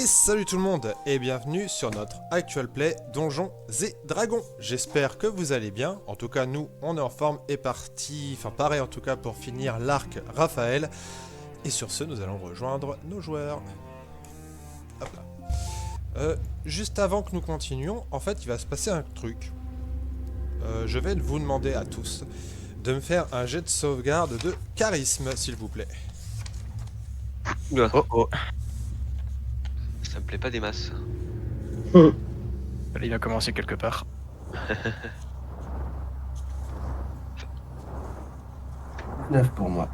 Et salut tout le monde et bienvenue sur notre actual play Donjons et Dragons. J'espère que vous allez bien, en tout cas nous on est en forme et parti, enfin pareil en tout cas pour finir l'arc Raphaël. Et sur ce nous allons rejoindre nos joueurs. Hop là. Juste avant que nous continuions, en fait il va se passer un truc. Je vais vous demander à tous de me faire un jet de sauvegarde de charisme s'il vous plaît. Oula, Oh oh, ça me plaît pas des masses. il a commencé quelque part. 9 pour moi.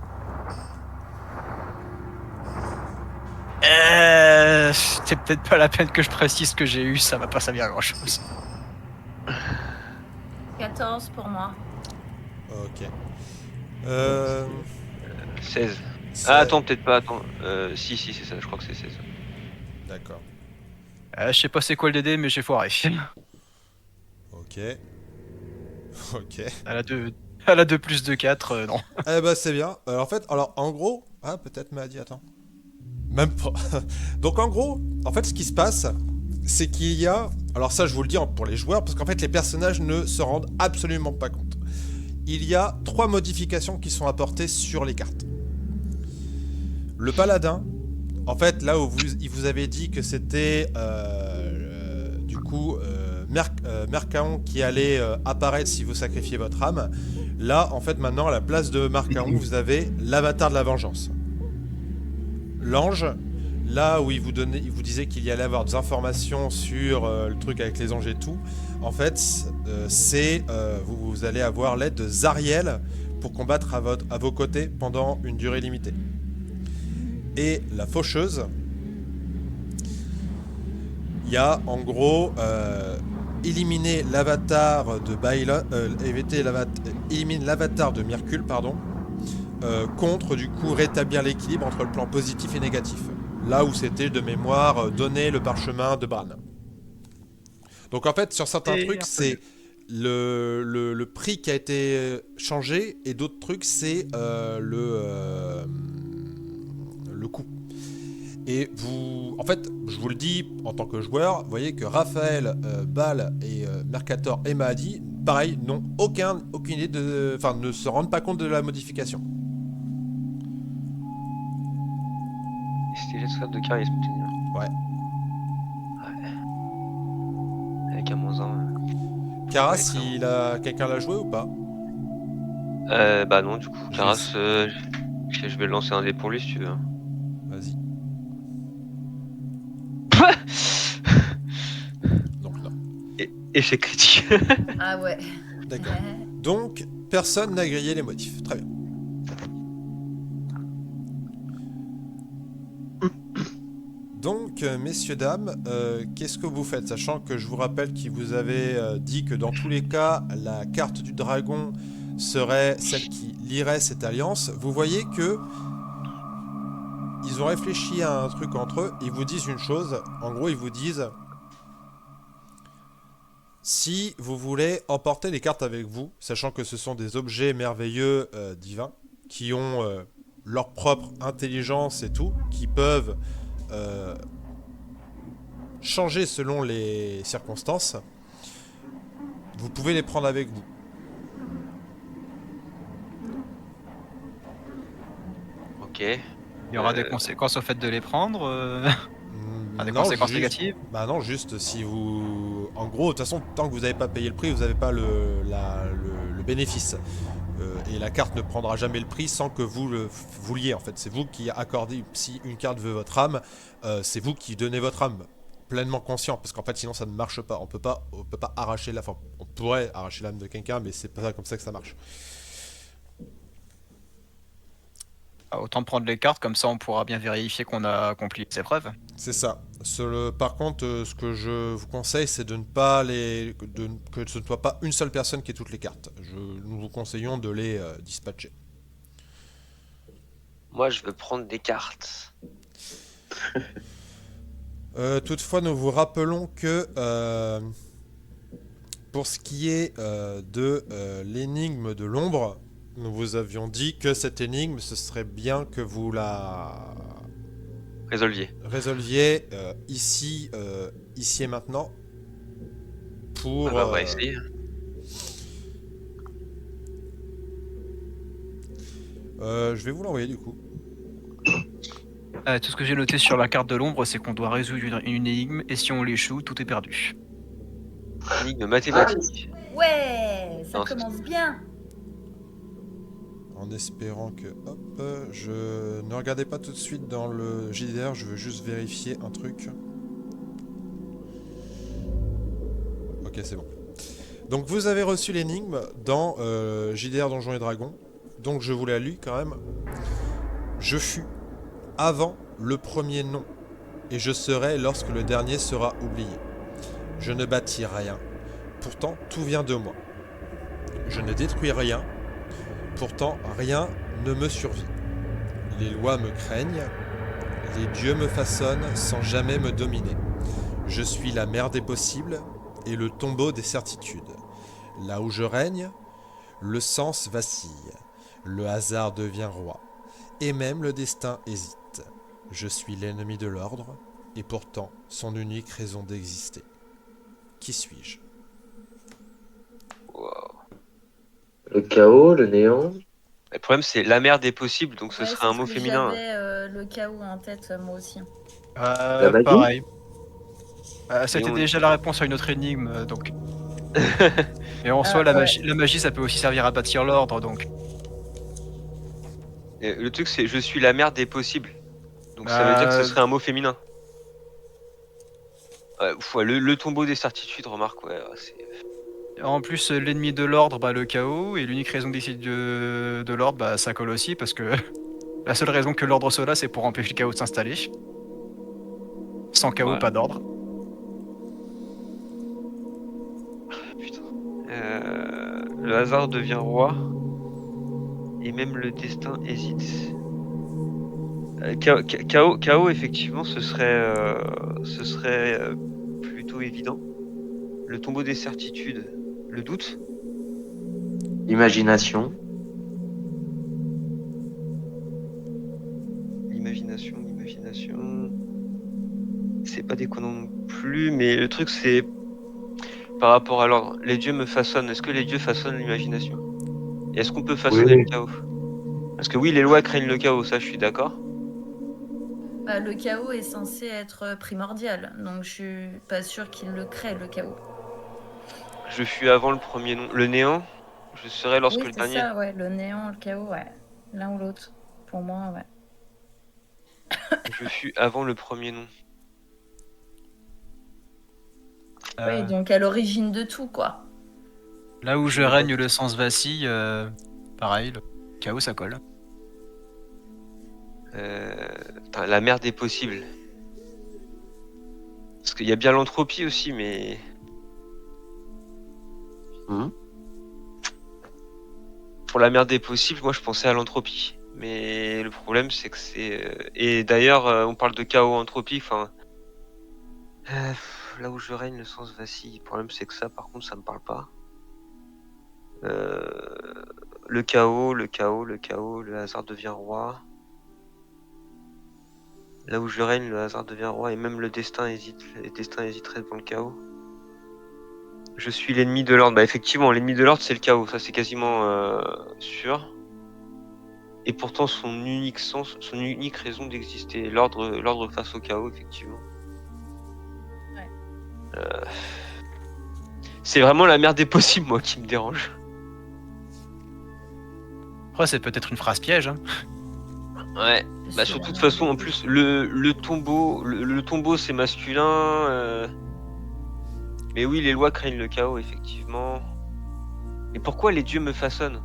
C'est peut-être pas la peine que je précise que j'ai eu, ça va pas servir à grand chose. 14 pour moi. Ok. 16. Ça- Ah attends, peut-être pas, attends. Si, c'est ça, je crois que c'est 16. D'accord. Je sais pas c'est quoi le DD, mais j'ai foiré. Ok. Ok. Elle a 2 plus de 4, non. Eh bah c'est bien. En fait, alors en gros... Ah peut-être m'a dit, attends. Même pas. Donc en gros, en fait ce qui se passe, c'est qu'il y a... Alors ça je vous le dis pour les joueurs, parce qu'en fait les personnages ne se rendent absolument pas compte. Il y a 3 modifications qui sont apportées sur les cartes. Le paladin, en fait là où il vous avait dit que c'était du coup Mercaon qui allait apparaître si vous sacrifiez votre âme. Là en fait maintenant à la place de Mercaon vous avez l'avatar de la vengeance. L'ange, là où il vous disait qu'il y allait avoir des informations sur le truc avec les anges et tout, en fait, vous allez avoir l'aide de Zariel pour combattre à vos côtés pendant une durée limitée. Et la faucheuse, il y a en gros éliminer l'avatar de Baila, élimine l'avatar de Myrcule, pardon. Contre du coup rétablir l'équilibre entre le plan positif et négatif. Là où c'était de mémoire donner le parchemin de Bran. Donc en fait sur certains trucs c'est le prix qui a été changé et d'autres trucs c'est le coût. Et vous, en fait, je vous le dis en tant que joueur, vous voyez que Raphaël, Bal et Mercator et Mahdi, pareil, n'ont aucune idée de, enfin, ne se rendent pas compte de la modification. C'était jet de charisme, tu dis. Ouais. Avec un -1. Caras, Ouais, quelqu'un l'a joué ou pas? Bah non, du coup, J'ai- Caras, je vais lancer un dé pour lui si tu veux. Vas-y. Donc non. Échec critique. Ah ouais. D'accord. Donc, personne n'a grillé les modifs. Très bien. Donc, messieurs, dames, qu'est-ce que vous faites? Sachant que je vous rappelle qu'il vous avait dit que dans tous les cas, la carte du dragon serait celle qui lirait cette alliance. Vous voyez que ils ont réfléchi à un truc entre eux. Ils vous disent une chose. En gros, ils vous disent... Si vous voulez emporter les cartes avec vous, sachant que ce sont des objets merveilleux divins, qui ont leur propre intelligence et tout, qui peuvent changer selon les circonstances, vous pouvez les prendre avec vous. Ok. Il y aura des conséquences au fait de les prendre. Des Non, conséquences juste- négatives. Bah non, juste si vous... En gros, de toute façon, tant que vous n'avez pas payé le prix, vous n'avez pas le bénéfice. Et la carte ne prendra jamais le prix sans que vous le vouliez, en fait. C'est vous qui accordez, si une carte veut votre âme, c'est vous qui donnez votre âme. Pleinement conscient, parce qu'en fait, sinon ça ne marche pas. On peut pas arracher la... Enfin, on pourrait arracher l'âme de quelqu'un, mais c'est pas comme ça que ça marche. Autant prendre les cartes, comme ça on pourra bien vérifier qu'on a accompli les épreuves. C'est ça. Par contre, ce que je vous conseille, c'est de ne pas que ce ne soit pas une seule personne qui ait toutes les cartes. Nous vous conseillons de les dispatcher. Moi, je veux prendre des cartes. Toutefois, nous vous rappelons que pour ce qui est de l'énigme de l'ombre, nous vous avions dit que cette énigme, ce serait bien que vous la résolviez ici et maintenant pour... Ah bah, on va essayer. je vais vous l'envoyer du coup. Tout ce que j'ai noté sur la carte de l'ombre, c'est qu'on doit résoudre une énigme, et si on l'échoue, tout est perdu. Énigme mathématique. Ouais, ça Non, commence bien. En espérant que... Hop, je... Ne regardez pas tout de suite dans le JDR, je veux juste vérifier un truc. Ok, c'est bon. Donc vous avez reçu l'énigme dans JDR Donjons et Dragons. Donc je vous la lis quand même. Je fus avant le premier nom, et je serai lorsque le dernier sera oublié. Je ne bâtis rien, pourtant tout vient de moi. Je ne détruis rien, pourtant rien ne me survit. Les lois me craignent, les dieux me façonnent sans jamais me dominer. Je suis la mer des possibles et le tombeau des certitudes. Là où je règne, le sens vacille, le hasard devient roi, et même le destin hésite. Je suis l'ennemi de l'ordre, et pourtant son unique raison d'exister. Qui suis-je? Wow. Le chaos, le néant. Le problème, c'est la mère des possibles, donc ce Ouais, serait un c'est mot ce que féminin. J'avais le chaos en tête, moi aussi. La magie. Pareil. C'était on- déjà la réponse à une autre énigme, donc. Et en soi, Ah, ouais. la magie, ça peut aussi servir à bâtir l'ordre, donc. Et le truc, c'est je suis la mère des possibles. Donc ça veut dire que ce serait un mot féminin. Ouais, le tombeau des certitudes, remarque, ouais. En plus, l'ennemi de l'ordre, le chaos, et l'unique raison d'essayer de l'ordre, ça colle aussi, parce que la seule raison que l'ordre soit là, c'est pour empêcher le chaos de s'installer. Sans chaos, Ouais. pas d'ordre. Putain. Le hasard devient roi. Et même le destin hésite. Chaos, effectivement, ce serait plutôt évident. Le tombeau des certitudes, le doute. L'imagination. L'imagination. C'est pas déconnant non plus, mais le truc, c'est par rapport à l'ordre. Les dieux me façonnent. Est-ce que les dieux façonnent l'imagination? Et est-ce qu'on peut façonner Oui. le chaos? Parce que oui, les lois craignent le chaos, ça je suis d'accord. Le chaos est censé être primordial, donc je suis pas sûre qu'il le crée, le chaos. Je fus avant le premier nom. Le néant, je serai lorsque Oui, le c'est dernier. ça, ouais, le néant, le chaos, ouais. L'un ou l'autre. Pour moi, ouais. Je fus avant le premier nom. Oui, donc à l'origine de tout, quoi. Là où je règne, le sens vacille, pareil, le chaos, ça colle. La mer des possibles. Parce qu'il y a bien l'entropie aussi, mais... Pour la mer des possibles, moi je pensais à l'entropie. Mais le problème c'est que c'est... Et d'ailleurs, on parle de chaos entropie, enfin... Là où je règne, le sens vacille. Le problème c'est que ça, par contre, ça me parle pas. Le chaos, le hasard devient roi. Là où je règne, le hasard devient roi, et même le destin hésite. Les destins hésiteraient devant le chaos. Je suis l'ennemi de l'ordre. Effectivement, l'ennemi de l'ordre, c'est le chaos. Ça, c'est quasiment sûr. Et pourtant, son unique sens, son unique raison d'exister. L'ordre face au chaos, effectivement. Ouais. C'est vraiment la merde des possibles, moi, qui me dérange. Après, c'est peut-être une phrase piège. Hein. Ouais. Surtout, de toute façon, en plus, le tombeau, c'est masculin. Mais oui, les lois craignent le chaos, effectivement. Et pourquoi les dieux me façonnent?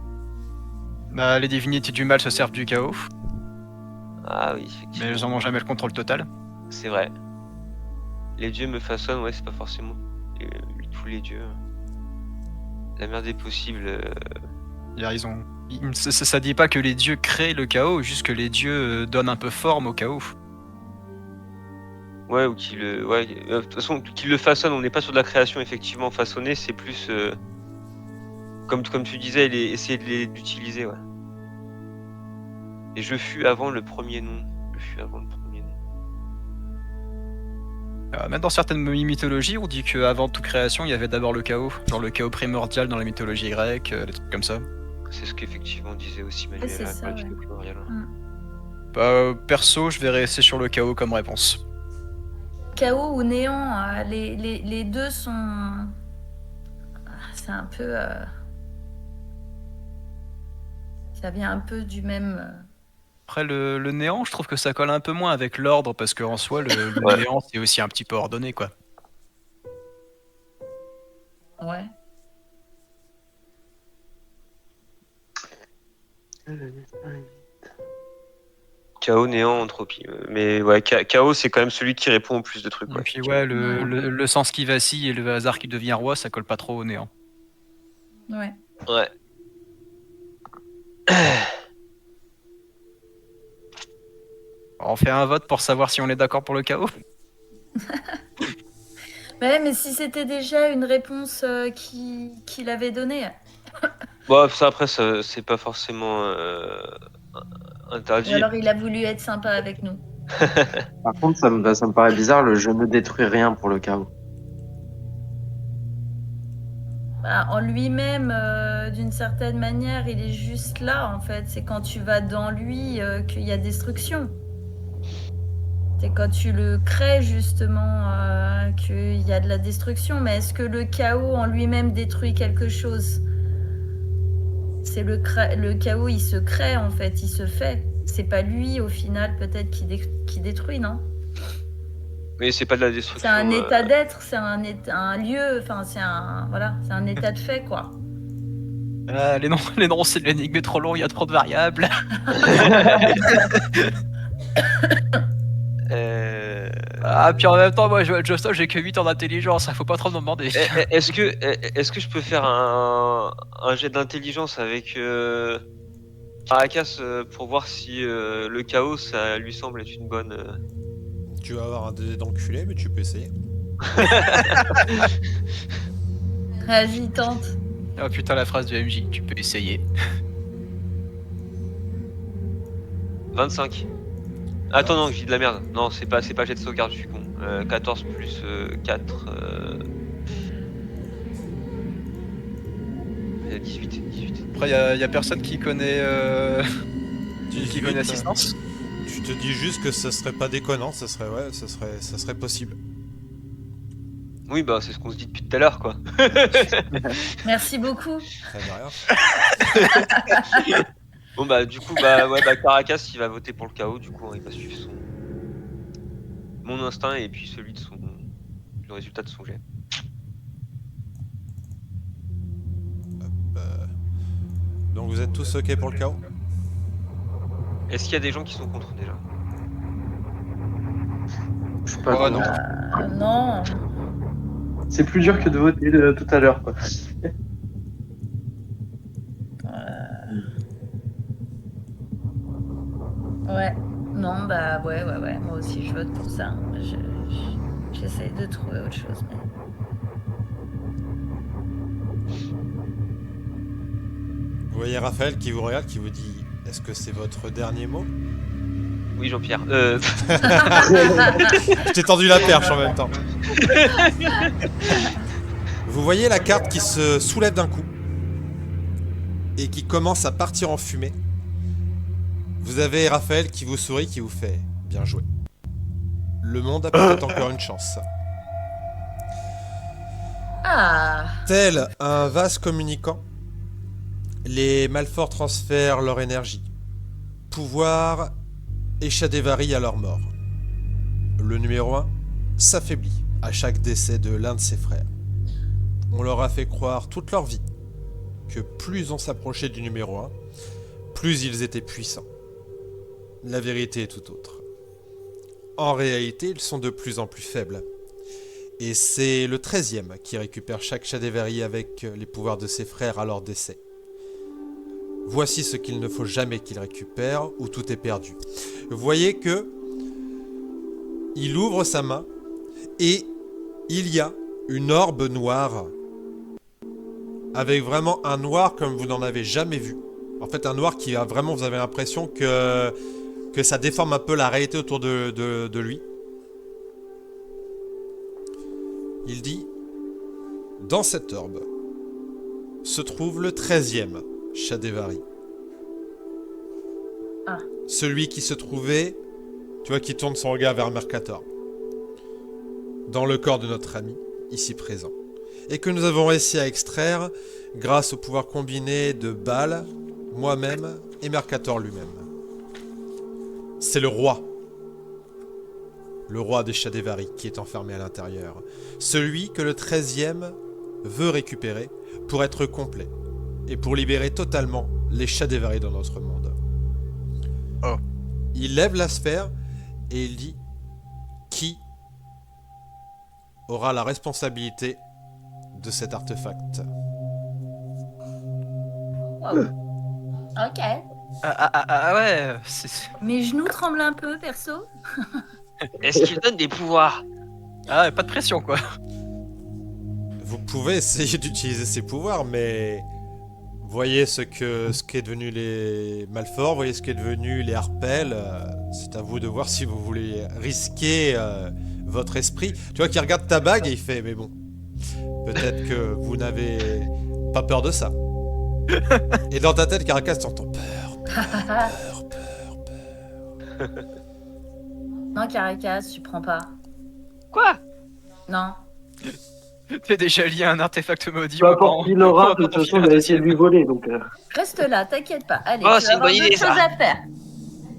Les divinités du mal se servent du chaos, Ah oui, effectivement. mais elles n'en ont jamais le contrôle total. C'est vrai. Les dieux me façonnent, ouais, c'est pas forcément tous les dieux. La merde des possibles. Ça dit pas que les dieux créent le chaos, juste que les dieux donnent un peu forme au chaos. Ouais, ou qu'ils le. Ouais, de toute façon, qu'ils le façonnent, on n'est pas sur de la création, effectivement. Façonner, c'est plus. Comme tu disais, essayer d'utiliser, ouais. Et je fus avant le premier nom. Même dans certaines mythologies, on dit qu'avant toute création, il y avait d'abord le chaos. Genre le chaos primordial dans la mythologie grecque, des trucs comme ça. C'est ce qu'effectivement disait aussi Manuel c'est à ça, la ouais. primordiale. Perso, je vais rester sur le chaos comme réponse. Chaos ou néant, les deux sont. C'est un peu. Ça vient un peu du même. Après, le néant, je trouve que ça colle un peu moins avec l'ordre, parce qu'en soi, le Ouais. néant, c'est aussi un petit peu ordonné, quoi. Ouais. Chaos, néant, entropie. Mais ouais, chaos, c'est quand même celui qui répond au plus de trucs. Et Ouais, puis effectivement. ouais, le sens qui vacille et le hasard qui devient roi, ça colle pas trop au néant. Ouais. Ouais. On fait un vote pour savoir si on est d'accord pour le chaos. Ouais, mais si c'était déjà une réponse qu'il avait donnée. Bon, ça après, c'est pas forcément Ou interdit. alors il a voulu être sympa avec nous. Par contre, ça me paraît bizarre, le je ne détruis rien pour le chaos. Bah, en lui-même, d'une certaine manière, il est juste là, en fait. C'est quand tu vas dans lui qu'il y a destruction. C'est quand tu le crées, justement, qu'il y a de la destruction. Mais est-ce que le chaos en lui-même détruit quelque chose? C'est le chaos, il se crée, en fait, il se fait. C'est pas lui, au final, peut-être, qui détruit, non? Mais c'est pas de la destruction. C'est un état d'être, c'est un lieu, enfin, c'est un état de fait, quoi. Les noms, c'est l'énigme est trop long, il y a trop de variables. Puis en même temps, moi, Josto, j'ai que 8 en intelligence, faut pas trop me demander. Est-ce que je peux faire un jet d'intelligence avec Arakas pour voir si le chaos, ça lui semble être une bonne... Tu vas avoir un dé d'enculé, mais tu peux essayer. Vas-y, tente. Oh putain, la phrase du MJ, tu peux essayer. 25. Attends, non, je dis de la merde. Non, c'est pas jet de sauvegarde, je suis con. 14 plus 4... 18. Après, y a personne qui connaît, qui connaît assistance. Tu te dis juste que ce serait pas déconnant, ça serait possible. Oui, bah c'est ce qu'on se dit depuis tout à l'heure, quoi. Merci beaucoup. Ça veut rien. Bon bah du coup, bah Caracas, il va voter pour le chaos, du coup, hein, il va suivre mon instinct et puis celui de le résultat de son jet. Donc vous êtes tous ok pour le chaos? Est-ce qu'il y a des gens qui sont contre déjà? Je suis pas Oh, content. Non. C'est plus dur que de voter tout à l'heure, quoi. Ouais. Non, bah ouais. Moi aussi, je vote pour ça. J'essaie de trouver autre chose. Mais... Vous voyez Raphaël qui vous regarde, qui vous dit « Est-ce que c'est votre dernier mot ?» Oui, Jean-Pierre. Je t'ai tendu la perche en même temps. Vous voyez la carte qui se soulève d'un coup et qui commence à partir en fumée. Vous avez Raphaël qui vous sourit, qui vous fait « Bien joué. Le monde a peut-être encore une chance. » Ah. Tel un vase communicant, les Malforts transfèrent leur énergie, pouvoir et Shadévari à leur mort. Le numéro 1 s'affaiblit à chaque décès de l'un de ses frères. On leur a fait croire toute leur vie que plus on s'approchait du numéro 1, plus ils étaient puissants. La vérité est tout autre. En réalité, ils sont de plus en plus faibles. Et c'est le 13e qui récupère chaque Shadévari avec les pouvoirs de ses frères à leur décès. Voici ce qu'il ne faut jamais qu'il récupère ou tout est perdu. Vous voyez que il ouvre sa main et il y a une orbe noire avec vraiment un noir comme vous n'en avez jamais vu. En fait, un noir qui a vraiment, vous avez l'impression que ça déforme un peu la réalité autour de lui. Il dit: dans cette orbe se trouve le 13e Shadévari. Ah. Celui qui se trouvait, tu vois, qui tourne son regard vers Mercator, dans le corps de notre ami, ici présent. Et que nous avons réussi à extraire grâce au pouvoir combiné de Baal, moi-même et Mercator lui-même. C'est le roi des Shadévari qui est enfermé à l'intérieur. Celui que le 13e veut récupérer pour être complet et pour libérer totalement les Shadévari dans notre monde. Oh. Il lève la sphère et il dit: qui aura la responsabilité de cet artefact? Wow. Ok. Ouais, Mes genoux tremblent un peu, perso. Est-ce qu'il donne des pouvoirs? Ah, pas de pression quoi. Vous pouvez essayer d'utiliser ses pouvoirs, mais voyez ce qu'est devenu les Malfort, voyez ce qu'est devenu les Harpel. C'est à vous de voir si vous voulez risquer votre esprit. Tu vois qu'il regarde ta bague et il fait: mais bon, peut-être que vous n'avez pas peur de ça. Et dans ta tête, Caracas, t'entends peur. Non, Caracas, tu prends pas. Quoi? Non. T'es déjà lié à un artefact maudit. Peu on va importe pas- qui l'aura, on va de toute pas façon, on enfiler va un essayer de lui deuxième. voler. Donc, Reste là, t'inquiète pas. Allez, Oh, tu c'est vas une avoir bonne d'autres idée, ça. choses à faire.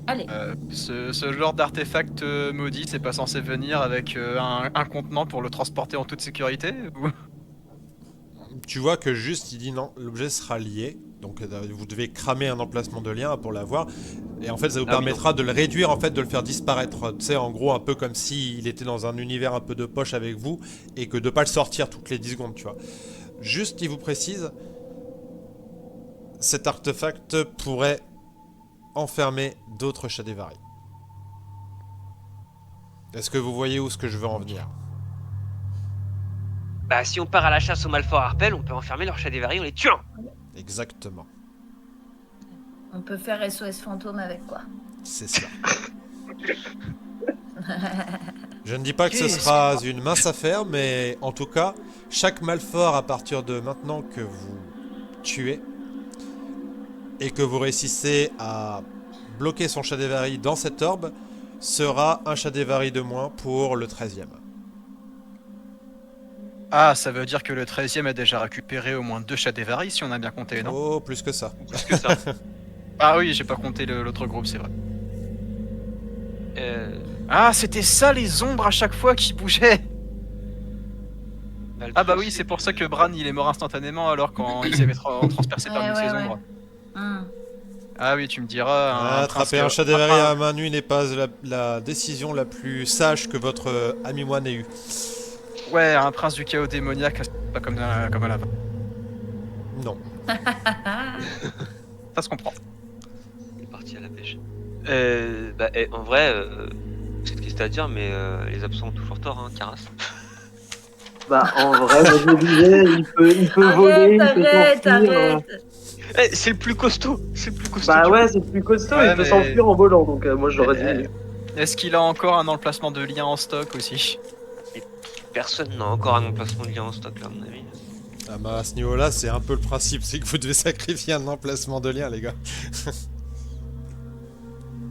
Allez. Ce genre d'artefact maudit, c'est pas censé venir avec un contenant pour le transporter en toute sécurité ou... Tu vois que juste, il dit non, l'objet sera lié. Donc vous devez cramer un emplacement de lien pour l'avoir. Et en fait, ça vous permettra de le réduire, en fait, de le faire disparaître. Tu sais, en gros, un peu comme s'il était dans un univers un peu de poche avec vous. Et que de pas le sortir toutes les 10 secondes, tu vois. Juste, il vous précise, cet artefact pourrait enfermer d'autres Shadévari. Est-ce que vous voyez où ce que je veux en venir? Bah, si on part à la chasse aux Malfort Harpel, on peut enfermer leur Shadévari en les tuant. Exactement. On peut faire SOS fantôme avec quoi? C'est ça. Je ne dis pas que ce sera une mince affaire, mais en tout cas, chaque Malfort à partir de maintenant que vous tuez et que vous réussissez à bloquer son Shadévari dans cette orbe sera un Shadévari de moins pour le 13e. Ah, ça veut dire que le 13e a déjà récupéré au moins 2 Shadévari si on a bien compté, non? Oh, plus que ça. Plus que ça. Ah oui, j'ai pas compté l'autre groupe, c'est vrai. Euh, Ah, c'était ça les ombres à chaque fois qui bougeaient. Ah bah oui, c'est pour ça que Bran il est mort instantanément alors quand il s'est fait transpercé par une de ses ombres. Ah oui, tu me diras. Attraper un Shadévari à main nue n'est pas la décision la plus sage que votre ami moine ait eue. Ouais, un prince du chaos démoniaque, c'est pas comme à la fin. Non. Ça se comprend. Il est parti à la pêche. En vrai, c'est triste à dire, mais les absents ont toujours tort, hein, Caras. bah, en vrai, moi, je me disais, il peut voler, il peut s'enfuir. Arrête. C'est le plus costaud. C'est le plus costaud. Bah du ouais, monde. c'est le plus costaud, Ouais, il peut mais- s'enfuir en volant, donc moi je l'aurais dit. Est-ce qu'il a encore un emplacement de lien en stock aussi? Personne n'a encore un emplacement de lien en stock, là, à mon avis. Ah bah à ce niveau-là, c'est un peu le principe, c'est que vous devez sacrifier un emplacement de lien, les gars.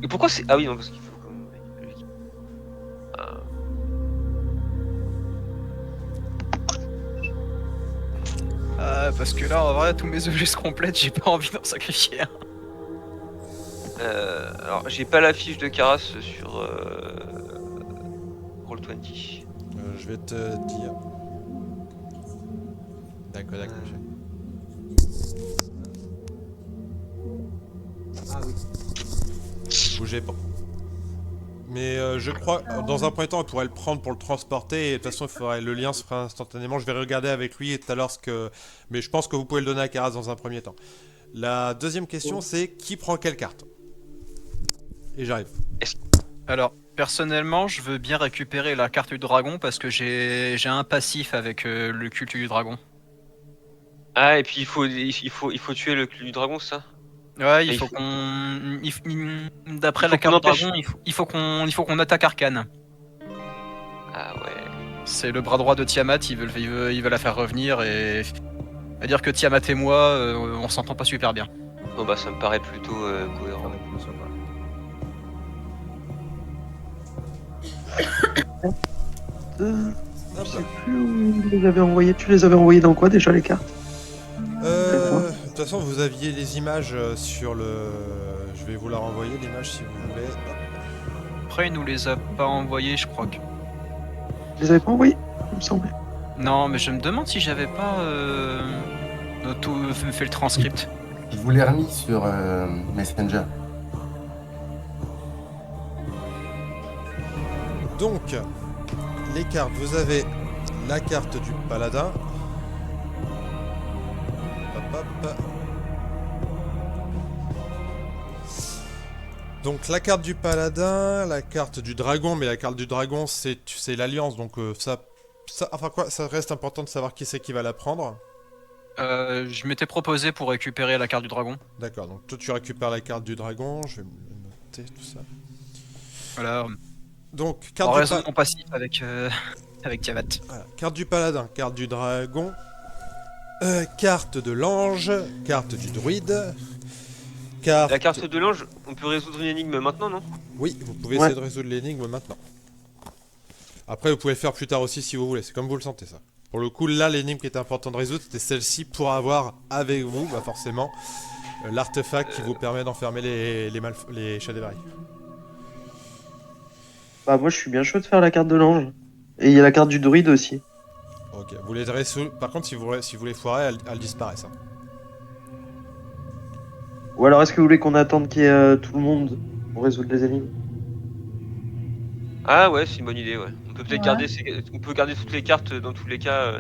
Et pourquoi c'est. Ah oui, non, parce qu'il faut quand même. Parce que là, en vrai, tous mes objets se complètent, j'ai pas envie d'en sacrifier un. Alors, j'ai pas la fiche de Caras sur Roll20. Je vais te dire. D'accord. Ah oui. Bougez pas. Mais je crois, dans un premier temps, il pourrait le prendre pour le transporter. Et de toute façon, le lien se fera instantanément. Je vais regarder avec lui tout à l'heure mais je pense que vous pouvez le donner à Karas dans un premier temps. La deuxième question, c'est qui prend quelle carte? Et j'arrive. Alors, personnellement, je veux bien récupérer la carte du dragon parce que j'ai un passif avec le culte du dragon. Ah, et puis il faut tuer le cul du dragon, c'est ça? Ouais, il il faut faut- qu'on. D'après il la faut qu'on carte du empêche. dragon, il faut qu'on attaque Arcane. Ah ouais. C'est le bras droit de Tiamat, il veut la faire revenir et... On va dire que Tiamat et moi, on s'entend pas super bien. Bon bah ça me paraît plutôt cohérent. Je sais plus où ils les avaient envoyés. Tu les avais envoyés dans quoi déjà les cartes? De toute façon, vous aviez les images sur le... Je vais vous la renvoyer, l'image, si vous voulez. Après, il nous les a pas envoyés, je crois que... Tu les avais pas envoyés, il me semblait. Non, mais je me demande si j'avais pas fait le transcript. Je vous l'ai remis sur Messenger. Donc, les cartes, vous avez la carte du paladin. Hop, hop. Donc la carte du paladin, la carte du dragon, mais la carte du dragon c'est l'alliance, donc enfin quoi, ça reste important de savoir qui c'est qui va la prendre. Je m'étais proposé pour récupérer la carte du dragon. D'accord, donc toi tu récupères la carte du dragon, je vais me noter tout ça. Voilà. Donc En carte du raison de mon passif avec, avec Tiamat. voilà, carte du paladin, carte du dragon, carte de l'ange, carte du druide. La carte de l'ange, on peut résoudre une énigme maintenant, non? Oui, vous pouvez essayer de résoudre l'énigme maintenant. Après, vous pouvez le faire plus tard aussi si vous voulez, c'est comme vous le sentez ça. Pour le coup, là, l'énigme qui était important de résoudre, c'était celle-ci pour avoir avec vous, bah forcément, l'artefact qui vous permet d'enfermer les Shadowberry. Bah moi je suis bien chaud de faire la carte de l'ange. Et il y a la carte du druide aussi. Ok, vous les résoudre. Par contre, si vous les foirez, elles disparaissent. Hein. Ou alors est-ce que vous voulez qu'on attende qu'il y ait tout le monde pour résoudre les énigmes? Ah ouais, c'est une bonne idée, ouais. On peut peut-être Ouais. on peut garder toutes les cartes dans tous les cas.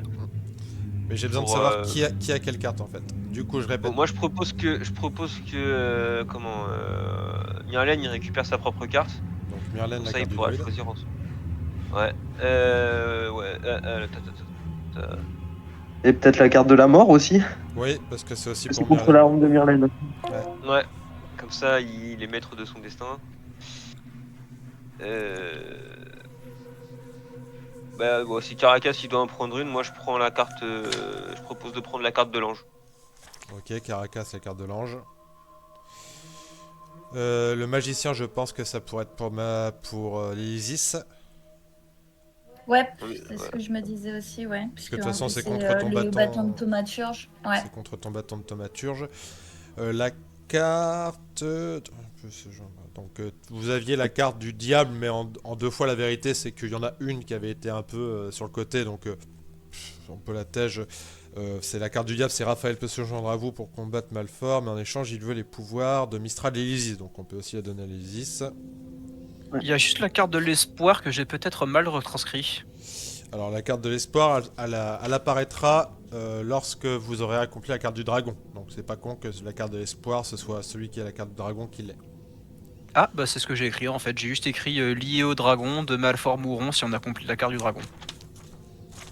Mais j'ai besoin de Pour, savoir qui a quelle carte en fait. Du coup, je répète. Bon, moi je propose que Myrlen il récupère sa propre carte. Donc Myrlen, Comme la ça il carte du pourra druide. choisir ensemble. Ouais. Et peut-être la carte de la mort aussi. Oui, parce que c'est aussi C'est pour contre Myrlen. la ronde de Myrlen. Ouais. Comme ça il est maître de son destin. Bah bon, si Caracas il doit en prendre une, moi je prends la carte. Je propose de prendre la carte de l'ange. Ok, Caracas, la carte de l'ange. Le magicien, je pense que ça pourrait être pour l'Isis. Ouais, Oui, c'est ce ouais. que je me disais aussi, ouais. Parce de toute en façon, plus, c'est contre ton le bâton. bâton de thaumaturge. Ouais. C'est contre ton bâton de thaumaturge. La carte... Donc vous aviez la carte du diable, mais en deux fois la vérité, c'est qu'il y en a une qui avait été un peu sur le côté, donc on peut la tège. C'est la carte du diable, c'est Raphaël peut se joindre à vous pour combattre Malfort, mais en échange il veut les pouvoirs de Mistral et Lysis, donc on peut aussi la donner à Lysis. Il y a juste la carte de l'espoir que j'ai peut-être mal retranscrit. Alors la carte de l'espoir, elle apparaîtra lorsque vous aurez accompli la carte du dragon. Donc c'est pas con que la carte de l'espoir, ce soit celui qui a la carte du dragon qui l'est. Ah, bah c'est ce que j'ai écrit en fait. J'ai juste écrit lié au dragon, de Malfort mourront si on accomplit la carte du dragon.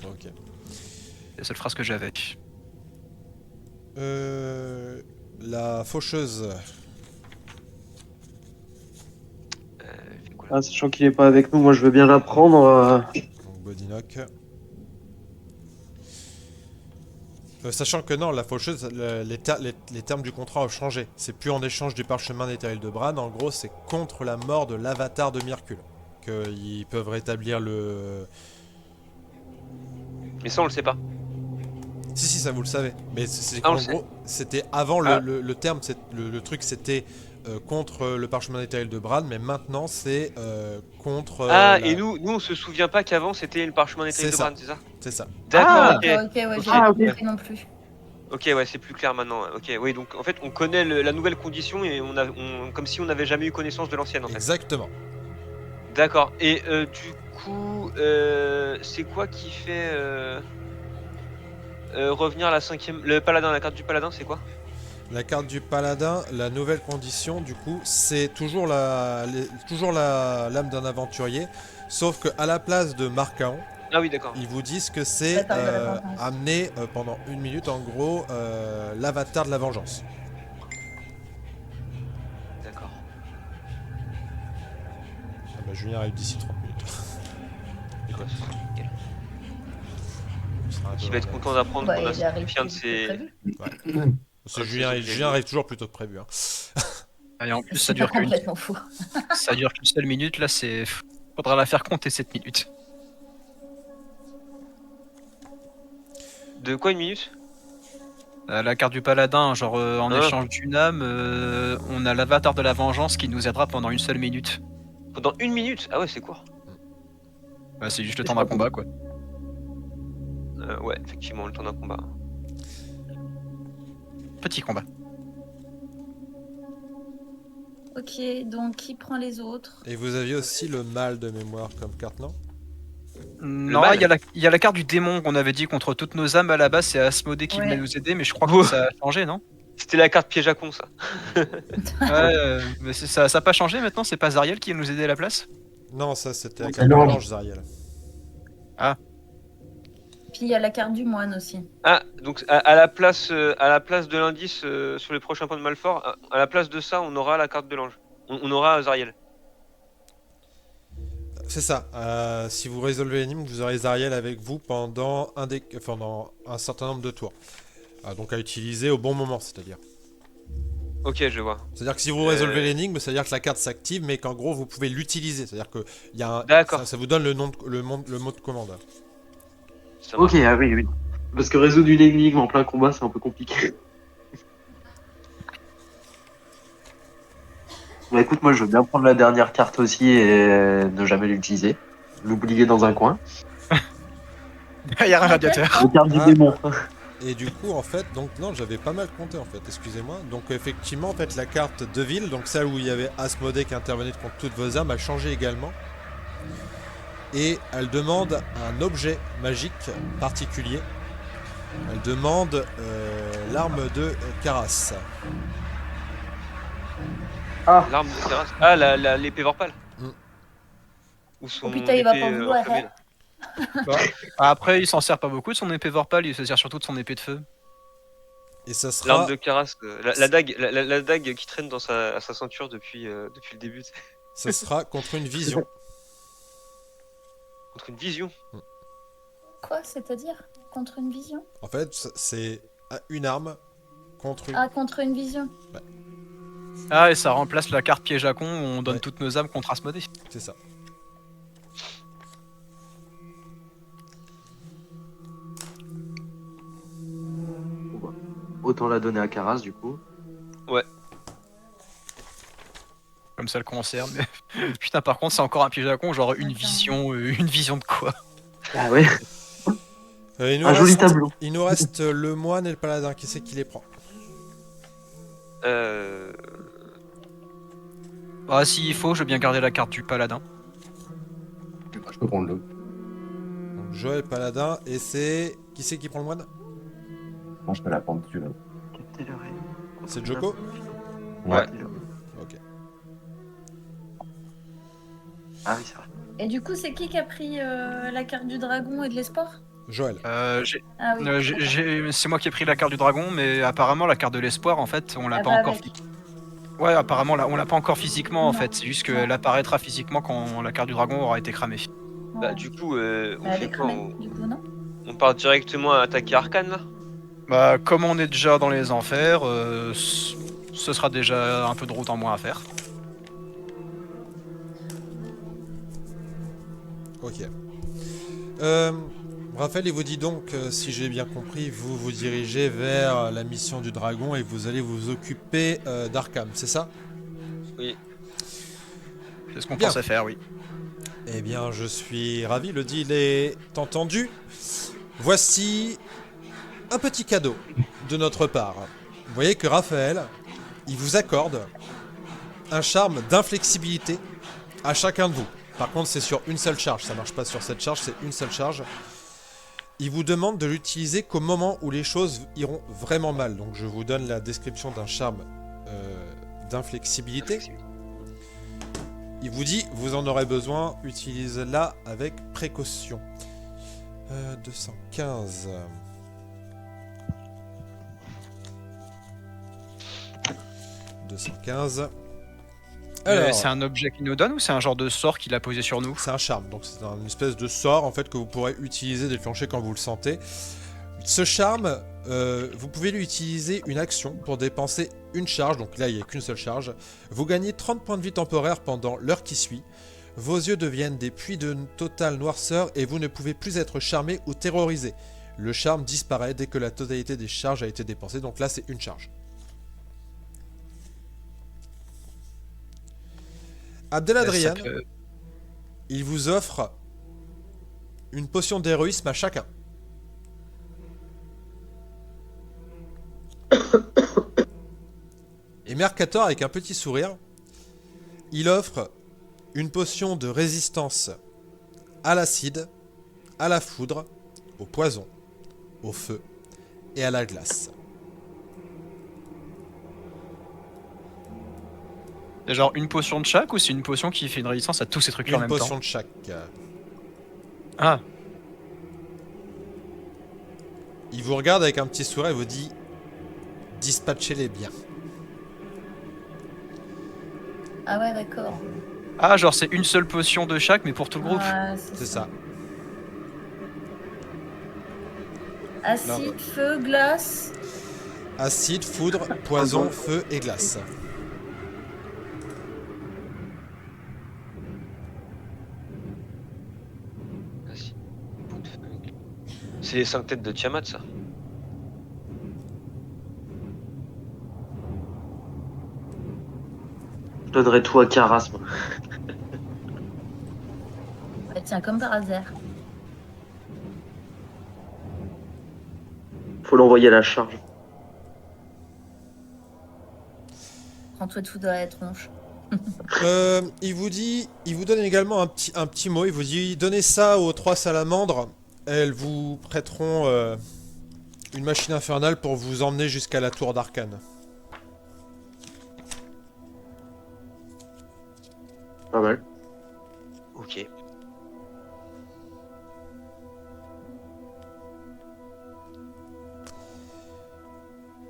Ok. C'est la seule phrase que j'avais. La faucheuse. Ah, sachant qu'il est pas avec nous, moi je veux bien la prendre. Donc Bodinock. Sachant que non, la faucheuse, les termes du contrat ont changé. C'est plus en échange du parchemin d'éternel de Bran, en gros c'est contre la mort de l'avatar de Myrkul. Qu'ils peuvent rétablir le... Mais ça on le sait pas. Si, ça vous le savez. Mais c'est Ah, on qu'en le sait. gros, c'était avant Ah. le terme, le truc c'était contre le parchemin d'éternel de Bran, mais maintenant c'est contre... Et nous on se souvient pas qu'avant c'était le parchemin C'est d'éternel de ça. Bran, c'est ça? C'est ça. D'accord, ok. Ok, ouais, j'ai Ah, pas ok. compris non plus. Ok, ouais, c'est plus clair maintenant. Ok, oui, donc en fait, on connaît la nouvelle condition et comme si on n'avait jamais eu connaissance de l'ancienne en fait. Exactement. D'accord. Et du coup, c'est quoi qui fait revenir le paladin, la carte du paladin, c'est quoi? La carte du paladin, la nouvelle condition, du coup, c'est toujours l'âme d'un aventurier, sauf qu'à la place de Marcaon, Ah oui, d'accord. ils vous disent que c'est D'accord. amener pendant 1 minute, en gros, l'avatar de la vengeance. D'accord. Ah bah, Julien arrive d'ici 30 minutes. Ouais, nickel. Qui va être content d'apprendre Bah, qu'on a il arrive sorti un de plus ses. que prévu. C'est Julien arrive toujours plus tôt que prévu. Hein. Et en plus, ça C'est dure pas qu'une complètement fou. ça dure qu'une seule minute. Là, c'est. Faudra la faire compter 7 minutes. De quoi, une minute? La carte du paladin, genre en Ah. échange d'une âme, on a l'avatar de la vengeance qui nous aidera pendant une seule minute. Pendant 1 minute? Ah ouais, c'est court. Bah, c'est juste le temps d'un combat, quoi. Ouais, effectivement, le temps d'un combat. Petit combat. Ok, donc qui prend les autres? Et vous aviez aussi le mal de mémoire comme carte, non? Non, mal. il y a la carte du démon qu'on avait dit contre toutes nos âmes à la base, c'est Asmodée qui Ouais. venait nous aider, mais je crois Oh. que ça a changé, non? C'était la carte piège à con, ça. Ouais, mais ça a pas changé maintenant, c'est pas Zariel qui va nous aider à la place? Non, ça c'était la C'est carte l'ange. blanche, Zariel. Puis il y a la carte du moine aussi. Ah, donc à la place de l'indice sur les prochains points de Malfort, à la place de ça, on aura la carte de l'ange. On aura Zariel. C'est ça. Si vous résolvez l'énigme, vous aurez Zariel avec vous pendant pendant un certain nombre de tours. Donc à utiliser au bon moment, c'est-à-dire. Ok, je vois. C'est-à-dire que si vous résolvez l'énigme, c'est-à-dire que la carte s'active, mais qu'en gros vous pouvez l'utiliser. C'est-à-dire que il y a un... D'accord. ça vous donne le mot de commande. Ça Ok, marche. ah oui, oui. Parce que résoudre une énigme en plein combat, c'est un peu compliqué. Bah écoute, moi je veux bien prendre la dernière carte aussi et ne jamais l'utiliser. L'oublier dans un coin. Il y a un radiateur. La carte du Ah. démon. Et du coup, en fait, donc non, j'avais pas mal compté en fait, excusez-moi. Donc effectivement, en fait, la carte de ville, donc celle où il y avait Asmodée qui intervenait contre toutes vos armes, a changé également. Et elle demande un objet magique particulier. Elle demande l'arme de Karas. L'arme de terrasse. Ah, l'épée Vorpal. Mm. Ou son Oh putain, il va épée, pas vouloir, enflammée, hein. là. Après, il s'en sert pas beaucoup de son épée Vorpal, il se sert surtout de son épée de feu. Et ça sera, L'arme de Karas, la dague, la dague qui traîne à sa ceinture depuis le début. ça sera contre une vision. Contre une vision. Quoi, c'est-à-dire? Contre une vision? En fait, c'est une arme contre une... Ah, contre une vision. Ah, et ça remplace la carte piège à con où on donne Ouais. toutes nos âmes contre Asmodée. C'est ça. Autant la donner à Karas du coup. Comme ça le concerne. Putain, par contre, c'est encore un piège à con, genre une Attends. vision de quoi? Ah ouais, Il nous un joli reste- tableau. Il nous reste le moine et le paladin. Qui c'est qui les prend? Ah, s'il faut, je veux bien garder la carte du paladin. Je peux prendre le. Donc, Joël, paladin, et c'est... Qui c'est qui prend le moine? Non, je peux la prendre dessus là. C'est Joko? Ouais. Ok. Ah oui, c'est vrai. Et du coup, c'est qui a pris la carte du dragon et de l'espoir? Joël. Ah oui. C'est moi qui ai pris la carte du dragon, mais apparemment la carte de l'espoir, en fait, on l'a Elle pas va encore. avec. Ouais, apparemment, on l'a pas encore physiquement, en Non. fait. C'est juste qu'elle apparaîtra physiquement quand la carte du dragon aura été cramée. Bah, Ouais. du coup, on Elle fait est quoi? cramée, du coup, non? On part directement à attaquer Arcane là? Bah, comme on est déjà dans les enfers, ce sera déjà un peu de route en moins à faire. Ok. Raphaël, il vous dit donc, si j'ai bien compris, vous vous dirigez vers la mission du dragon et vous allez vous occuper d'Arkham, c'est ça? Oui. C'est ce qu'on Bien. pensait faire, oui. Eh bien, je suis ravi, le deal est entendu. Voici un petit cadeau de notre part. Vous voyez que Raphaël, il vous accorde un charme d'inflexibilité à chacun de vous. Par contre, c'est sur une seule charge, ça marche pas sur cette charge, c'est une seule charge. Il vous demande de l'utiliser qu'au moment où les choses iront vraiment mal. Donc je vous donne la description d'un charme d'inflexibilité. Il vous dit, vous en aurez besoin, utilisez-la avec précaution. 215. Alors, C'est un objet qu'il nous donne ou c'est un genre de sort qu'il a posé sur nous? c'est un charme, donc c'est une espèce de sort en fait que vous pourrez utiliser, déclencher quand vous le sentez. Ce charme, vous pouvez lui utiliser une action pour dépenser une charge, donc là il n'y a qu'une seule charge. Vous gagnez 30 points de vie temporaires pendant l'heure qui suit. Vos yeux deviennent des puits de totale noirceur et vous ne pouvez plus être charmé ou terrorisé. Le charme disparaît dès que la totalité des charges a été dépensée, donc là c'est une charge. Abdeladrian, il vous offre une potion d'héroïsme à chacun. Et Mercator, avec un petit sourire, il offre une potion de résistance à l'acide, à la foudre, au poison, au feu et à la glace. C'est genre une potion de chaque ou c'est une potion qui fait une résistance à tous ces trucs-là en Une même potion temps? de chaque. Ah, Il vous regarde avec un petit sourire et vous dit « Dispatchez-les bien ». Ah ouais, d'accord. ah, genre c'est une seule potion de chaque, mais pour tout le groupe. Ouais, C'est ça. Acide, feu, glace. Acide, foudre, poison, feu et glace. Vas-y. C'est les 5 têtes de Tiamat, ça. Je donnerais tout à Karas, moi. Bah, tiens, comme par hasard. Faut l'envoyer à la charge. Prends-toi tout dans la tronche. Il vous donne également un petit mot. Il vous dit donnez ça aux 3 salamandres. Elles vous prêteront une machine infernale pour vous emmener jusqu'à la tour d'Arcane. Pas mal. Ok.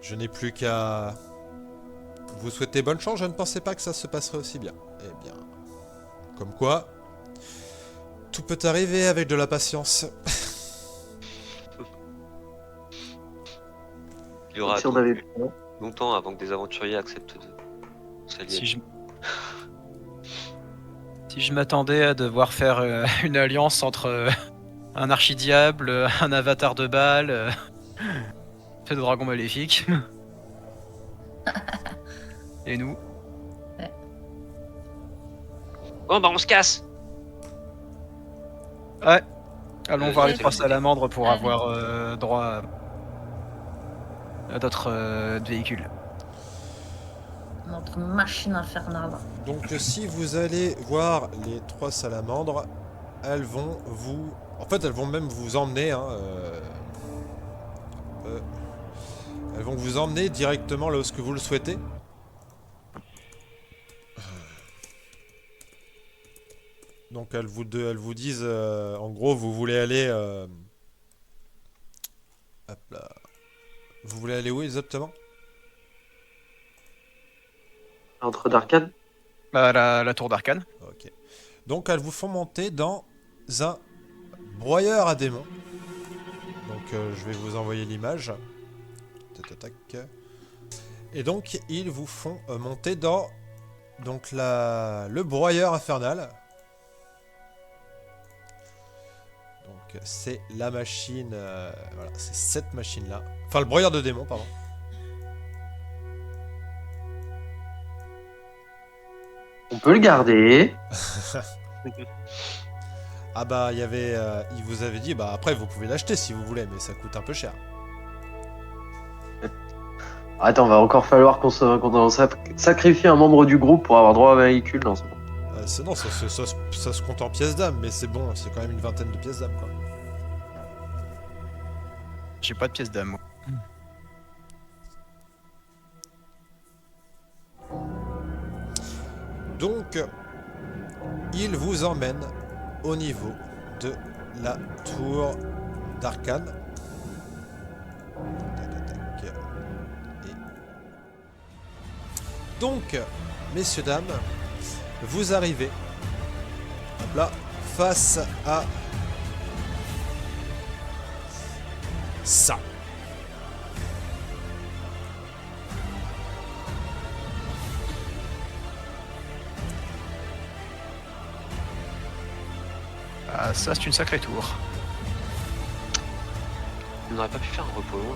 Je n'ai plus qu'à vous souhaiter bonne chance. Je ne pensais pas que ça se passerait aussi bien. Eh bien, comme quoi, tout peut arriver avec de la patience. Il y aura Si on avait longtemps avant que des aventuriers acceptent de s'allier. Si je m'attendais à devoir faire une alliance entre un archidiable, un avatar de Baal, fait de dragon maléfique. Et nous? Bon bah on se casse. Ouais. Allons voir les Ouais. 3 salamandres pour Allez. avoir droit à d'autres véhicules. Notre machine infernale. Donc si vous allez voir les 3 salamandres, elles vont vous... En fait, elles vont même vous emmener... Hein, elles vont vous emmener directement là où ce que vous le souhaitez. Donc elles vous disent... en gros, vous voulez aller... Hop là. Vous voulez aller où exactement? entre d'arcade. La tour d'Arcane. Ok. Donc elles vous font monter dans un broyeur à démons. Donc je vais vous envoyer l'image. Tac, tac. Et donc ils vous font monter dans donc le broyeur infernal. Donc c'est la machine, voilà, c'est cette machine là. Enfin le broyeur de démons, pardon. On peut le garder. Ah bah il y avait, il vous avait dit bah après vous pouvez l'acheter si vous voulez mais ça coûte un peu cher. Attends, va encore falloir qu'on sacrifie un membre du groupe pour avoir droit à un véhicule. Non, c'est bon. Non, ça se compte en pièces d'âme mais c'est bon, c'est quand même une vingtaine de pièces d'âme quoi. J'ai pas de pièce d'âme. Donc il vous emmène au niveau de la tour d'Arcane. Et donc, messieurs, dames, vous arrivez hop là, face à ça. Ah, ça, c'est une sacrée tour. On n'aurait pas pu faire un repos loin.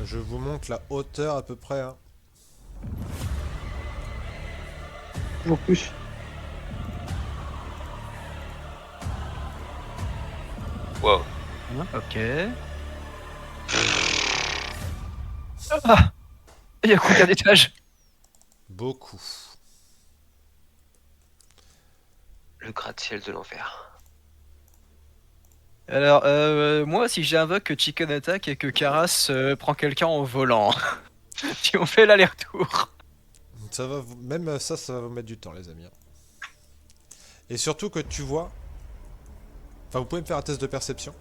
Je vous montre la hauteur à peu près. Hein. Toujours plus. Wow. Ok. Ah, il y a combien d'étages? Beaucoup. Le gratte-ciel de l'enfer. Alors, moi, si j'invoque Chicken Attack et que Karas prend quelqu'un en volant, si on fait l'aller-retour. Ça va même ça va vous mettre du temps, les amis. Et surtout que tu vois. Enfin, vous pouvez me faire un test de perception.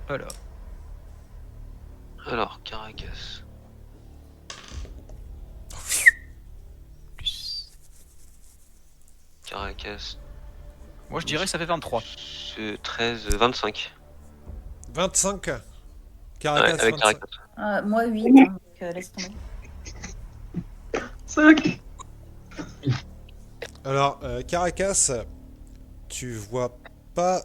Voilà. Alors, Caracas. Caracas. Moi, je dirais que ça fait 23. 13, 25. 25. Caracas, Ouais, avec 25. Caracas. Moi, 8, donc laisse tomber. 5. Alors, Caracas, tu vois pas.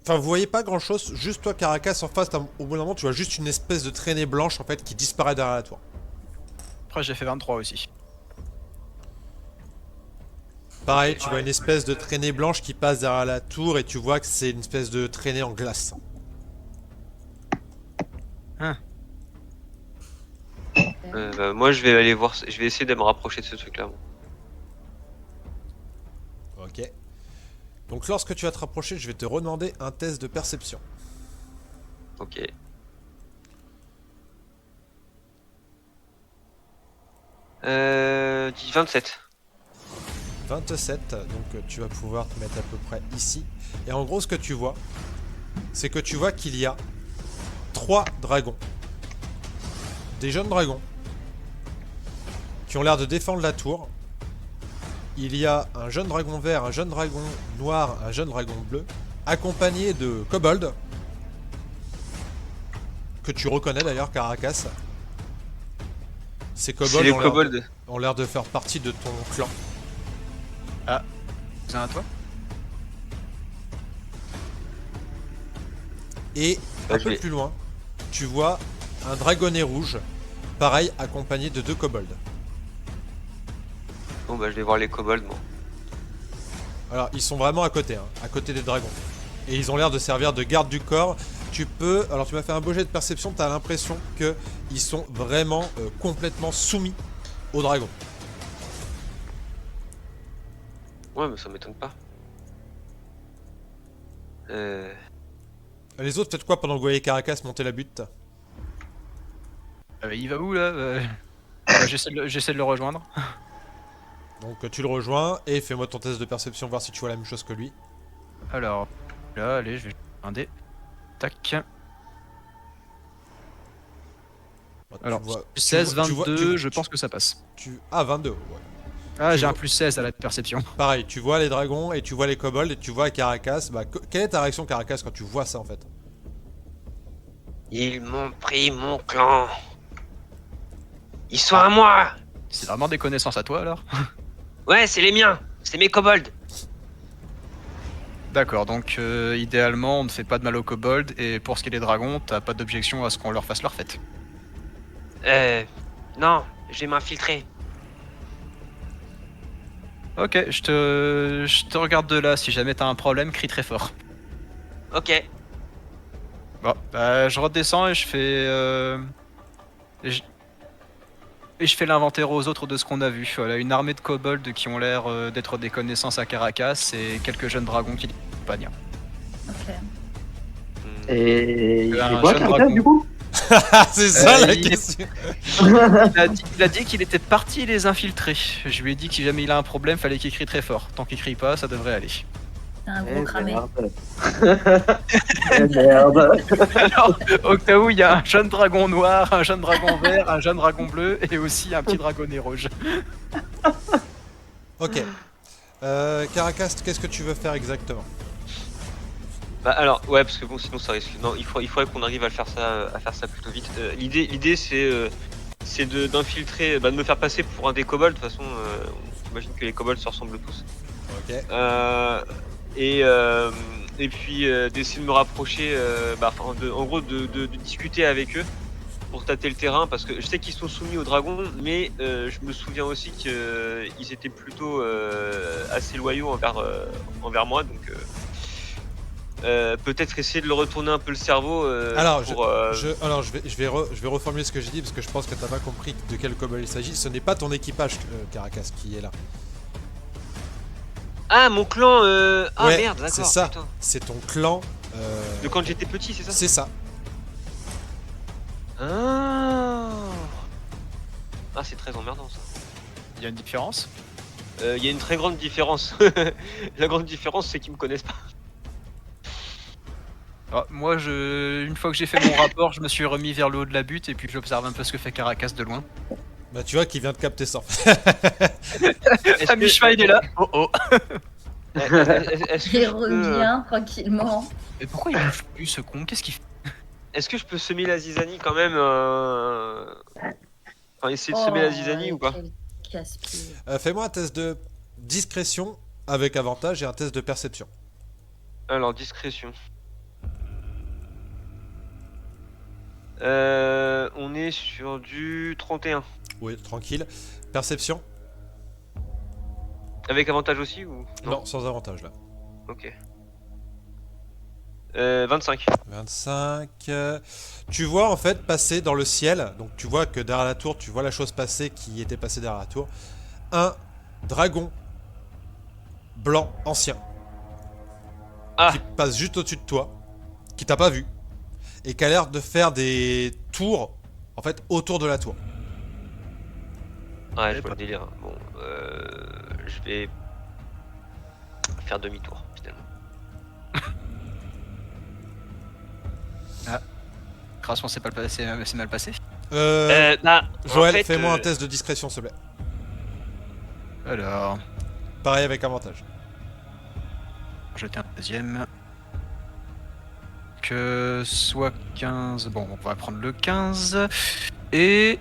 Enfin, vous voyez pas grand chose, juste toi, Caracas, en face, au bout d'un moment, tu vois juste une espèce de traînée blanche en fait qui disparaît derrière la tour. Après, j'ai fait 23 aussi. Pareil, tu vois une espèce de traînée blanche qui passe derrière la tour et tu vois que c'est une espèce de traînée en glace. Moi, je vais aller voir. Je vais essayer de me rapprocher de ce truc-là. moi. Ok. Donc, lorsque tu vas te rapprocher, je vais te redemander un test de perception. Ok. Dis 27. 27, donc tu vas pouvoir te mettre à peu près ici. Et en gros, ce que tu vois, c'est que tu vois qu'il y a 3 dragons. Des jeunes dragons. Qui ont l'air de défendre la tour. Il y a un jeune dragon vert, un jeune dragon noir, un jeune dragon bleu. Accompagné de kobolds. Que tu reconnais d'ailleurs, Caracas. Ces C'est kobolds les ont l'air kobolds. ont l'air de faire partie de ton clan. C'est un à toi? Et Bah, un je peu vais- plus loin, tu vois un dragonnet rouge, pareil, accompagné de 2 kobolds. Bon, bah, je vais voir les kobolds, moi. Alors, ils sont vraiment à côté, hein, à côté des dragons. Et ils ont l'air de servir de garde du corps. Tu peux... Alors, tu m'as fait un beau jet de perception, tu as l'impression qu'ils sont vraiment complètement soumis aux dragons. Ouais, mais ça m'étonne pas. Les autres, faites quoi pendant que vous voyez Caracas monter la butte? Il va où là j'essaie de le rejoindre. Donc, tu le rejoins et fais-moi ton test de perception, voir si tu vois la même chose que lui. Alors, là, allez, je vais un dé. Tac. Bah, tu Alors, vois- 16, tu vois- 22, je pense que ça passe. Ah, 22, ouais. Ah, Tu j'ai un vois- plus 16 à la perception. Pareil, tu vois les dragons et tu vois les kobolds et tu vois Caracas. Bah, quelle est ta réaction, Caracas, quand tu vois ça en fait? Ils m'ont pris mon clan. Ils sont à moi. C'est vraiment des connaissances à toi alors? Ouais, c'est les miens. C'est mes kobolds. D'accord, donc idéalement on ne fait pas de mal aux kobolds et pour ce qui est des dragons, t'as pas d'objection à ce qu'on leur fasse leur fête. Non, je vais m'infiltrer. Ok, je te regarde de là, si jamais t'as un problème, crie très fort. Ok. Bon, bah, je redescends et je fais... Et je fais l'inventaire aux autres de ce qu'on a vu. Voilà, une armée de kobolds qui ont l'air d'être des connaissances à Caracas et quelques jeunes dragons qui les accompagnent. Ok. Et Un j'ai quoi, jeune Caracas, dragon. du coup? Ah, c'est ça la il- question. Il a dit qu'il était parti les infiltrer. Je lui ai dit que si jamais il a un problème, fallait qu'il crie très fort. Tant qu'il crie pas, ça devrait aller. C'est un gros cramé. Merde. Alors, au cas où, il y a un jeune dragon noir, un jeune dragon vert, un jeune dragon bleu et aussi un petit dragonnet rouge. Ok. Caracas, qu'est-ce que tu veux faire exactement? Bah alors, ouais, parce que bon, sinon ça risque. Non, il faudrait qu'on arrive à faire ça plutôt vite. L'idée c'est d'infiltrer, de me faire passer pour un des kobolds. De toute façon, on imagine que les kobolds se ressemblent tous. Ok. Et puis d'essayer de me rapprocher, en gros de discuter avec eux pour tâter le terrain, parce que je sais qu'ils sont soumis aux dragons, mais je me souviens aussi qu'ils étaient plutôt assez loyaux envers moi, donc peut-être essayer de leur retourner un peu le cerveau. Je vais reformuler ce que j'ai dit parce que je pense que t'as pas compris de quel kobold il s'agit. Ce n'est pas ton équipage, Caracas, qui est là. Ah, mon clan. Ah Ouais, merde, d'accord. c'est ça. Putain. C'est ton clan. De quand j'étais petit, c'est ça? C'est ça. Ah, c'est très emmerdant ça. Il y a une différence. Il y a une très grande différence. La grande différence, c'est qu'ils me connaissent pas. Ah, moi, une fois que j'ai fait mon rapport, je me suis remis vers le haut de la butte et puis j'observe un peu ce que fait Caracas de loin. Bah tu vois qu'il vient de capter ça. Ah, Mishma, il est là. Oh oh. Est-ce que Il je peux, revient tranquillement. Mais pourquoi il bouge plus ce con? Qu'est-ce qu'il fait? est-ce que je peux semer la zizanie quand même Enfin, essayer de semer la zizanie ou pas? quel casse-pied. Fais-moi un test de discrétion avec avantage et un test de perception. Alors, discrétion. On est sur du 31. Oui, tranquille. Perception? Avec avantage aussi ou Non, sans avantage là. Ok. 25. 25. Tu vois en fait passer dans le ciel, donc tu vois que derrière la tour, tu vois la chose passer qui était passée derrière la tour. Un dragon blanc ancien qui passe juste au-dessus de toi, qui t'a pas vu, et qui a l'air de faire des tours en fait autour de la tour. Ouais, je vois le délire. Bon, je vais faire demi-tour finalement. Crassement, c'est mal passé. Joël, en fait, fais-moi un test de discrétion s'il te plaît. Alors, Pareil avec avantage. jeter un deuxième. Que soit 15. Bon, on va prendre le 15. Et.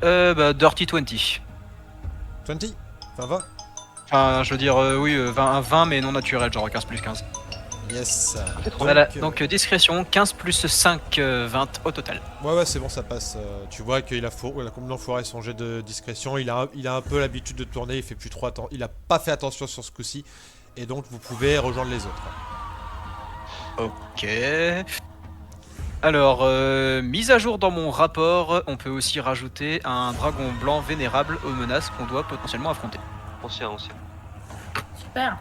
Dirty 20. 20? Ça va? Enfin, je veux dire, oui, 20, mais non naturel, genre 15 plus 15. Yes. Voilà, donc discrétion, 15 plus 5, 20 au total. Ouais, c'est bon, ça passe. Tu vois qu'il a complètement foiré son jet de discrétion. Il a un peu l'habitude de tourner, il fait plus trop attention. Il a pas fait attention sur ce coup-ci. Et donc, vous pouvez rejoindre les autres. Ok. Alors, mise à jour dans mon rapport, on peut aussi rajouter un dragon blanc vénérable aux menaces qu'on doit potentiellement affronter. Ancien. Super.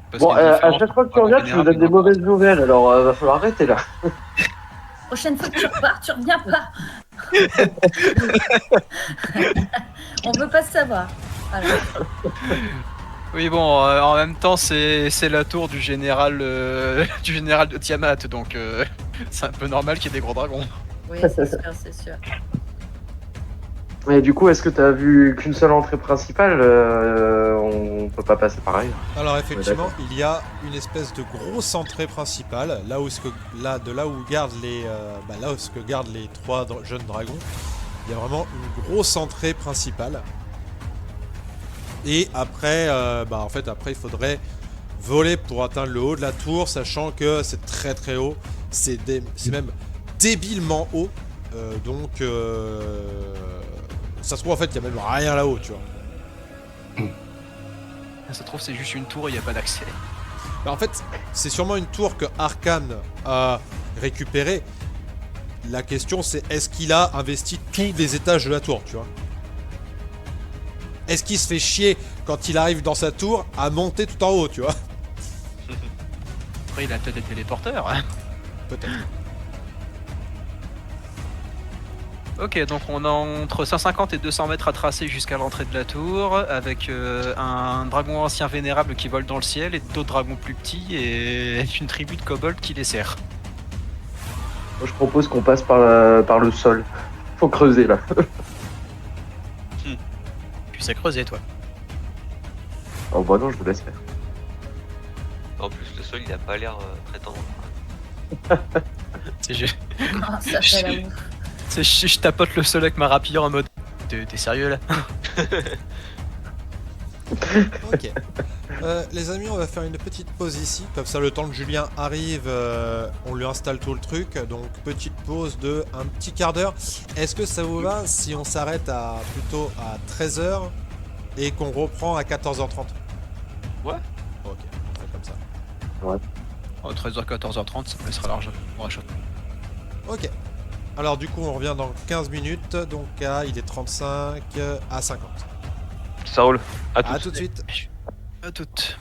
Parce Bon, qu'il y a une à différence chaque fois que tu entre reviens, tu nous vénérable donnes des et mauvaises nouvelles, alors va falloir arrêter là. Prochaine fois que tu repars, tu reviens pas. On veut pas savoir. Voilà. Oui, bon, en même temps, c'est la tour du général de Tiamat, donc c'est un peu normal qu'il y ait des gros dragons. Oui, c'est sûr, c'est sûr. Et du coup, est-ce que t'as vu qu'une seule entrée principale on peut pas passer pareil. Alors effectivement, il y a une espèce de grosse entrée principale, là où gardent les trois jeunes dragons. Il y a vraiment une grosse entrée principale. Et après, après, il faudrait voler pour atteindre le haut de la tour, sachant que c'est très très haut. C'est même débilement haut. Ça se trouve, en fait, il y a même rien là-haut, tu vois. Ça se trouve, c'est juste une tour et il n'y a pas d'accès. En fait, c'est sûrement une tour que Arkane a récupérée. La question, c'est est-ce qu'il a investi tous les étages de la tour, tu vois? Est-ce qu'il se fait chier quand il arrive dans sa tour à monter tout en haut, tu vois? Après, il a peut-être des téléporteurs. Peut-être. Ok, donc on a entre 150 et 200 mètres à tracer jusqu'à l'entrée de la tour, avec un dragon ancien vénérable qui vole dans le ciel et d'autres dragons plus petits et une tribu de kobolds qui les sert. Moi, je propose qu'on passe par le sol. Faut creuser là. Tu sais creuser, toi. Oh bah non, je vous laisse faire. En plus, le sol, il a pas l'air très tendre. C'est je, Ah, ça fait la bouffe. je tapote le sol avec ma rapière en mode. T'es sérieux là? Ok. Les amis, on va faire une petite pause ici. Comme ça, le temps que Julien arrive, on lui installe tout le truc. Donc, petite pause de un petit quart d'heure. Est-ce que ça vous va si on s'arrête plutôt à 13h et qu'on reprend à 14h30? Ouais. Ok, on fait comme ça. Oh, 13h, 14h30, ça me laissera large. On rachète. Ok. Alors, du coup, on revient dans 15 minutes. Donc, il est 35 à 50. Ça roule. À À tous. tout de suite. À toutes.